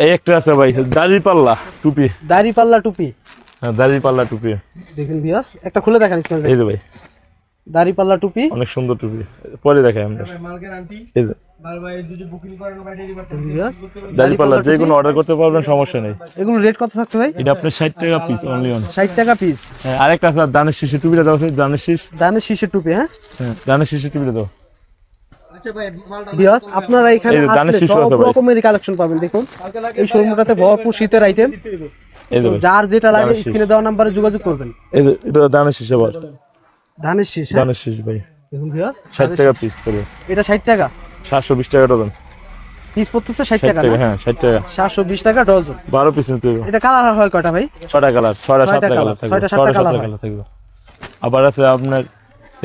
এই একটা আছে ভাই, দাড়িপাল্লা টুপি। দাড়িপাল্লা টুপি। হ্যাঁ, দাড়িপাল্লা টুপি। দেখুন ভিউয়ার্স, একটা খুলে দেখেন ইসমাইল ভাই। এই যে ভাই, দাড়িপাল্লা টুপি, অনেক সুন্দর টুপি। পরে দেখাই আমরা। এই যে ভিউয়ার্স, দাড়িপাল্লা যে কোনো অর্ডার করতে পারবেন, সমস্যা নেই। এগুলো রেট কত থাকছে ভাই? এটা আপনার 60 টাকা পিস, অনলি অন 60 টাকা পিস। হ্যাঁ, আরেকটা আছে দানের শীষে টুপিটা দাও, দানের শীষ। দানের শীষের টুপি। হ্যাঁ, হ্যাঁ, দানের শীষে টুপিটা দাও। ভিউয়ার্স, আপনারা এখানে এই যে দানের আসলে শীষ সব আছে ভাই। রকমের কালেকশন পাবেন। দেখুন এই শোরুমটাতে ভরপুর শীতের আইটেম। এই যে ভাই, যার যেটা লাগে দানের শীষ। স্ক্রিনে দেওয়া নাম্বারে যোগাযোগ করবেন। এই যে এটা দানের শীষে বল, ধানের শীষ। হ্যাঁ? দানের শীষ ভাই। দেখুন ভিউয়ার্স, 60 টাকা পিস করে। এটা 60 টাকা 720 টাকা ডজন। পিস পড়তেছে। 60 60 টাকা টাকা, না? হ্যাঁ 60 টাকা। 720 টাকা ডজন। 12 পিস নিতে হবে। এটা কালার হয় কয়টা ভাই? 6টা কালার, 6টা 7টা কালার থাকবে। 6টা 7টা 6টা কালার 7টা কালার থাকবে। আবার আছে আপনার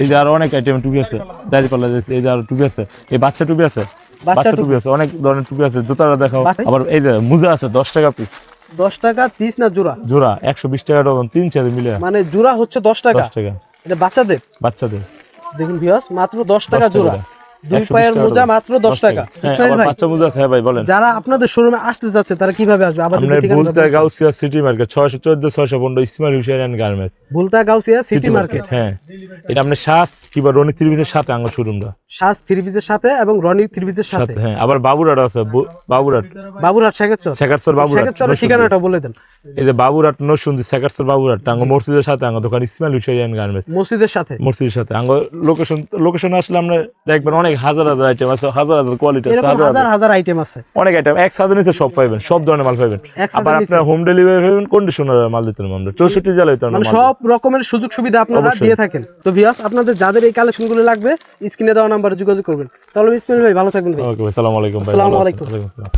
এই যে আরো অনেক আইটেম টুপি আছে, দাড়িপাল্লা আছে। এই যে আরো টুপি আছে, এই বাচ্চা টুপি আছে, বাচ্চা টুপি আছে, অনেক ধরনের টুপি আছে। জুতাটা দেখাও। আবার এই যে মোজা আছে 10 টাকা পিস। 10 টাকা পিস না জোড়া? জোড়া 120 টাকা ডজন, 3-4 মিলে। মানে জোড়া হচ্ছে 10 টাকা। 10 টাকা এটা বাচ্চাদের। বাচ্চাদের। দেখুন ভিউয়ার্স, মাত্র 10 টাকা 10 জোড়া। টাকা। দুই 120 পায়ের টাকা মোজা ডজন। মাত্র 10 টাকা। হ্যাঁ, ইসমাইল আবার ভাই, বাচ্চা মোজা আছে। হ্যাঁ ভাই বলেন। যারা আপনাদের শোরুমে আসতে যাচ্ছে তারা কিভাবে আসবে? আবার আমরা Bhulta Gausia city market 614-615 Ismail Hossain and garments. Bhulta Gausia city market. হ্যাঁ, এটা আপনি শ্বাস কিংবা রনি ত্রিভিজের সাথে আঙ্গ শোরুমটা। শাস থ্রিপিসের সাথে এবং রনি থ্রিপিসের সাথে। হ্যাঁ, আবার বাবুরাট আছে, বাবুরাট বাবুরহাট শেখাচ্ছ? শেখারচর বাবুরাট। শেখাচ্ছর ঠিকানাটা বলে দেন। এই যে বাবুরাট নরসিংদী শেখারচর বাবুরাট আঙ্গ মসজিদের সাথে আঙ্গ দোকান ইসমাইল হুসেন এন্ড গার্মেন্টস। মসজিদের সাথে। মসজিদের সাথে আঙ্গ লোকেশন আসলে আমরা দেখবেন অনেক হাজার হাজার আইটেম আছে, হাজার হাজার কোয়ালিটি আছে, এরকম হাজার হাজার আইটেম আছে। অনেক আইটেম। এক সাথে নিচে সব পাবেন, সব ধরনের মাল পাবেন। এক ছাদের আবার নিচে। আপনার হোম ডেলিভারি পাবেন, কন্ডিশনার মাল দিতে পারবেন আমরা 64 জেলায় তো আমরা মানে মাল দিই। সব রকমের সুযোগ সুবিধা আপনারা অবশ্যই। দিয়ে থাকেন। তো ভিউয়ার্স, আপনাদের যাদের এই কালেকশনগুলো লাগবে স্ক্রিনে দেওয়া নাম্বারে যোগাযোগ করবেন। তাহলে ইসমাইল ভাই ভালো থাকবেন ভাই। ওকে ভাই, আসসালামু আলাইকুম ভাই। আসসালামু ভালো আছেন? আলাইকুম। ওয়ালাইকুম আসসালাম।